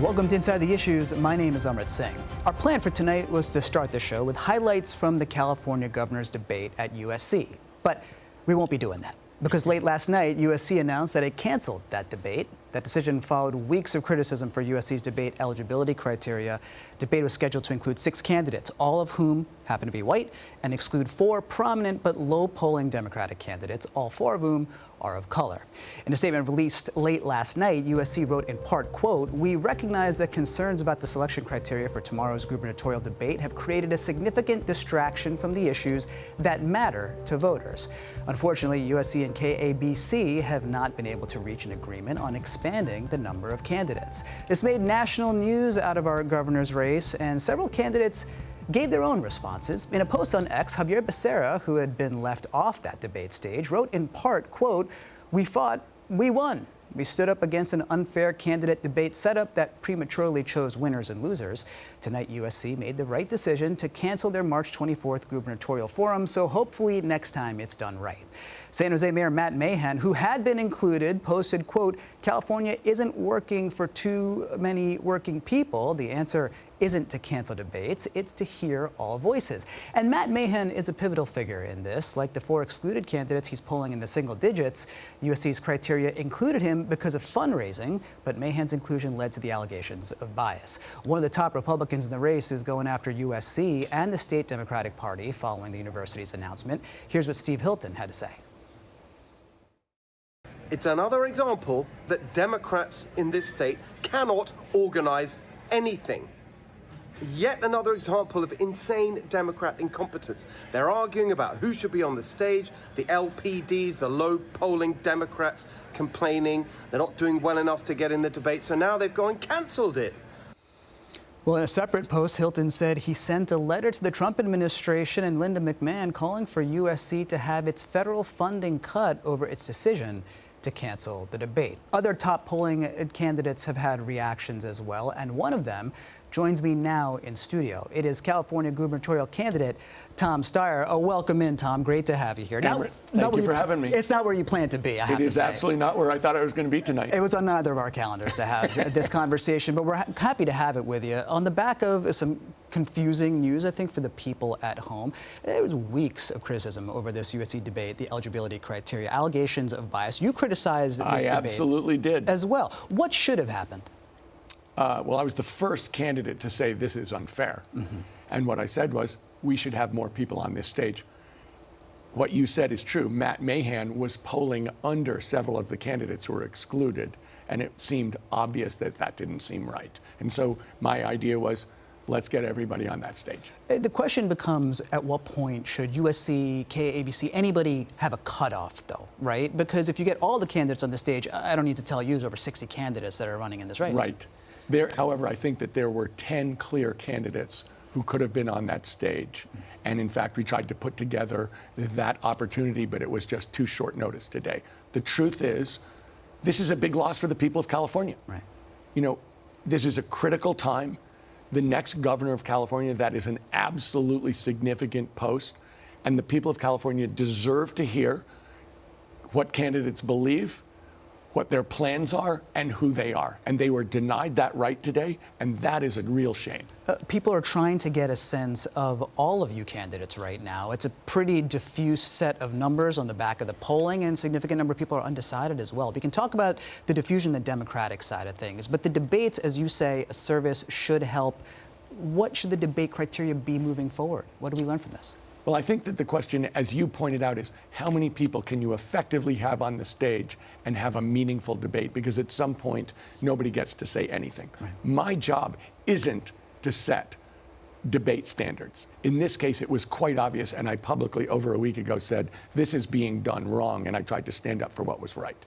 Welcome to Inside the Issues. My name is Amrit Singh. Our plan for tonight was to start the show with highlights from the California governor's debate at USC. But we won't be doing that because late last night, USC announced that it canceled that debate. That decision followed weeks of criticism for USC's debate eligibility criteria. Debate was scheduled to include 6 candidates, all of whom happen to be white, and exclude 4 prominent but low-polling Democratic candidates, all 4 of whom are of color. In a statement released late last night, USC wrote in part, quote, "We recognize that concerns about the selection criteria for tomorrow's gubernatorial debate have created a significant distraction from the issues that matter to voters. Unfortunately, USC and KABC have not been able to reach an agreement on expanding the number of candidates. This made national news out of our governor's race, and several candidates gave their own responses. In a post on X, Javier Becerra, who had been left off that debate stage, wrote in part, quote, "We fought, we won. We stood up against an unfair candidate debate setup that prematurely chose winners and losers. Tonight, USC made the right decision to cancel their March 24th gubernatorial forum, so hopefully next time it's done right." San Jose Mayor Matt Mahan, who had been included, posted, quote, "California isn't working for too many working people. The answer isn't to cancel debates, it's to hear all voices." And Matt Mahan is a pivotal figure in this. Like the 4 excluded candidates he's polling in the single digits, USC's criteria included him because of fundraising, but Mahan's inclusion led to the allegations of bias. One of the top Republicans in the race is going after USC and the state Democratic Party following the university's announcement. Here's what Steve Hilton had to say. It's another example that Democrats in this state cannot organize anything. Yet another example of insane Democrat incompetence. They're arguing about who should be on the stage, the LPDs, the low-polling Democrats complaining they're not doing well enough to get in the debate, so now they've gone and canceled it. Well, in a separate post, Hilton said he sent a letter to the Trump administration and Linda McMahon calling for USC to have its federal funding cut over its decision to cancel the debate. Other top polling candidates have had reactions as well, and one of them joins me now in studio. It is California gubernatorial candidate Tom Steyer. Oh, welcome in, Tom. Great to have you here. Amrit, thank you for having me. It's not where you planned to be, I have to say. It is absolutely not where I thought I was going to be tonight. It was on neither of our calendars to have this conversation, but we're happy to have it with you. On the back of some confusing news, I think, for the people at home. There was weeks of criticism over this USC debate, the eligibility criteria, allegations of bias. You criticized this debate. I absolutely did. As well. What should have happened? Well, I was the first candidate to say this is unfair. Mm-hmm. And what I said was, we should have more people on this stage. What you said is true. Matt Mahan was polling under several of the candidates who were excluded, and it seemed obvious that that didn't seem right. And so my idea was, let's get everybody on that stage. The question becomes, at what point should USC, KABC, anybody have a cutoff, though, right? Because if you get all the candidates on the stage, I don't need to tell you, there's over 60 candidates that are running in this race. Right. However, I think that there were 10 clear candidates who could have been on that stage. And in fact, we tried to put together that opportunity, but it was just too short notice today. The truth is, this is a big loss for the people of California. Right. You know, this is a critical time. The next governor of California, that is an absolutely significant post. And the people of California deserve to hear what candidates believe, what their plans are, and who they are. And they were denied that right today, and that is a real shame. People are trying to get a sense of all of you candidates right now. It's a pretty diffuse set of numbers on the back of the polling, and a significant number of people are undecided as well. We can talk about the diffusion, the Democratic side of things, but the debates, as you say, a service should help. What should the debate criteria be moving forward? What do we learn from this? Well, I think that the question, as you pointed out, is how many people can you effectively have on the stage and have a meaningful debate? Because at some point, nobody gets to say anything. Right. My job isn't to set debate standards. In this case, it was quite obvious, and I publicly, over a week ago, said, this is being done wrong, and I tried to stand up for what was right.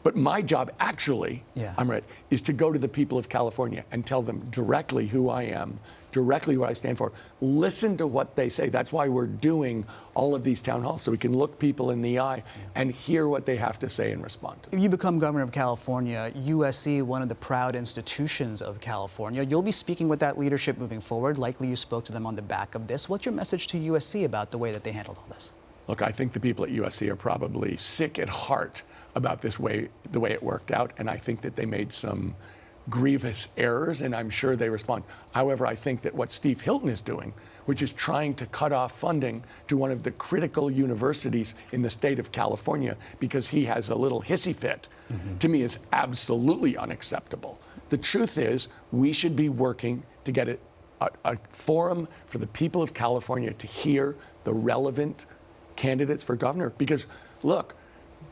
But my job, actually, Amrit, is to go to the people of California and tell them directly who I am, directly what I stand for. Listen to what they say. That's why we're doing all of these town halls, so we can look people in the eye and hear what they have to say and respond to them. If you become governor of California, USC, one of the proud institutions of California, you'll be speaking with that leadership moving forward. Likely you spoke to them on the back of this. What's your message to USC about the way that they handled all this? Look, I think the people at USC are probably sick at heart about the way it worked out, and I think that they made some grievous errors, and I'm sure they respond. However, I think that what Steve Hilton is doing, which is trying to cut off funding to one of the critical universities in the state of California because he has a little hissy fit, to me is absolutely unacceptable. The truth is, we should be working to get a forum for the people of California to hear the relevant candidates for governor. Because, look,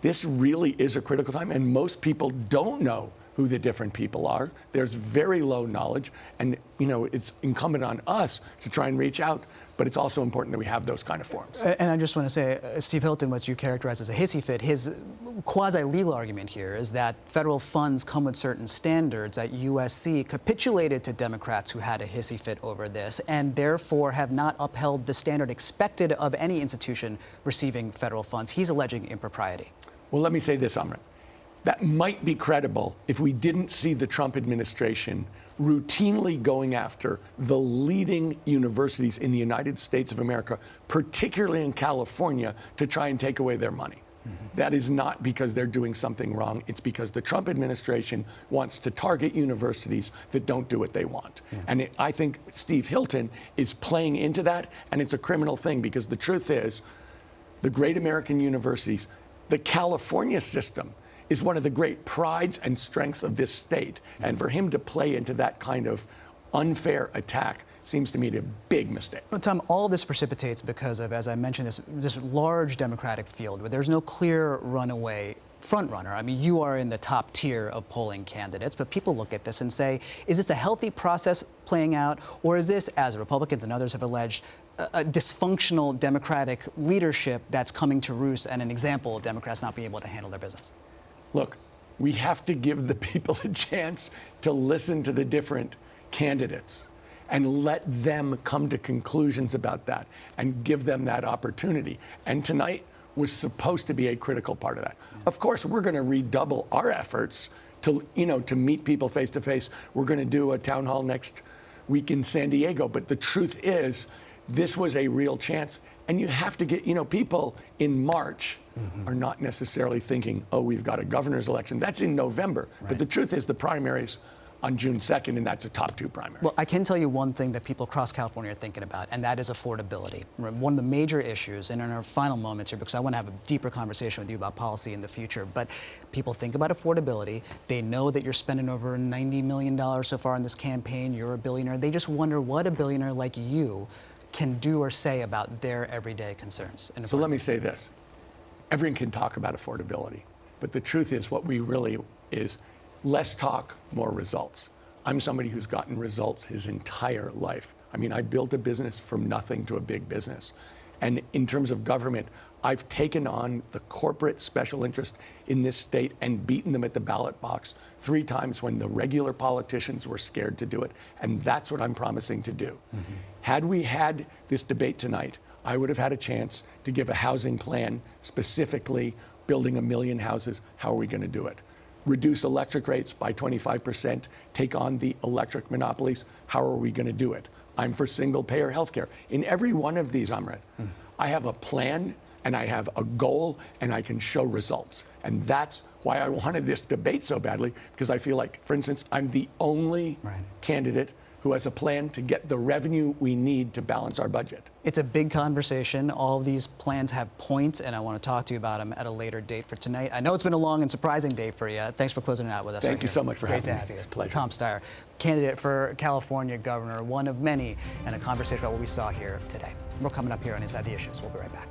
this really is a critical time, and most people don't know who the different people are. There's very low knowledge, and it's incumbent on us to try and reach out, but it's also important that we have those kind of forums. And I just want to say, Steve Hilton, what you characterize as a hissy fit, his quasi-legal argument here is that federal funds come with certain standards, that USC capitulated to Democrats who had a hissy fit over this, and therefore have not upheld the standard expected of any institution receiving federal funds. He's alleging impropriety. Well, let me say this, Amrit. That might be credible if we didn't see the Trump administration routinely going after the leading universities in the United States of America, particularly in California, to try and take away their money. That is not because they're doing something wrong. It's because the Trump administration wants to target universities that don't do what they want. And I think Steve Hilton is playing into that, and it's a criminal thing because the truth is, the great American universities, the California system, is one of the great prides and strengths of this state. And for him to play into that kind of unfair attack seems to me to be a big mistake. Well, Tom, all this precipitates because of, as I mentioned, this large Democratic field where there's no clear runaway frontrunner. I mean, you are in the top tier of polling candidates, but people look at this and say, is this a healthy process playing out, or is this, as Republicans and others have alleged, a dysfunctional Democratic leadership that's coming to roost and an example of Democrats not being able to handle their business? Look, we have to give the people a chance to listen to the different candidates and let them come to conclusions about that and give them that opportunity. And tonight was supposed to be a critical part of that. Of course, we're going to redouble our efforts to meet people face to face. We're going to do a town hall next week in San Diego. But the truth is, this was a real chance. And you have to get, people in March are not necessarily thinking, oh, we've got a governor's election. That's in November. Right. But the truth is the primaries on June 2nd, and that's a top 2 primary. Well, I can tell you one thing that people across California are thinking about, and that is affordability. One of the major issues, and in our final moments here, because I want to have a deeper conversation with you about policy in the future, but people think about affordability. They know that you're spending over $90 million so far in this campaign. You're a billionaire. They just wonder what a billionaire like you can do or say about their everyday concerns. So let me say this. Everyone can talk about affordability, but the truth is what we really is less talk, more results. I'm somebody who's gotten results his entire life. I mean, I built a business from nothing to a big business. And in terms of government, I've taken on the corporate special interest in this state and beaten them at the ballot box 3 times when the regular politicians were scared to do it. And that's what I'm promising to do. Had we had this debate tonight, I would have had a chance to give a housing plan, specifically building 1 million houses. How are we going to do it? Reduce electric rates by 25%, take on the electric monopolies. How are we going to do it? I'm for single-payer healthcare. In every one of these, Amrit, I have a plan and I have a goal and I can show results. And that's why I wanted this debate so badly, because I feel like, for instance, I'm the only candidate who has a plan to get the revenue we need to balance our budget. It's a big conversation. All of these plans have points, and I want to talk to you about them at a later date for tonight. I know it's been a long and surprising day for you. Thanks for closing it out with us. Thank you so much for having me. Great to have you. It's a pleasure. Tom Steyer, candidate for California governor, one of many, and a conversation about what we saw here today. We're coming up here on Inside the Issues. We'll be right back.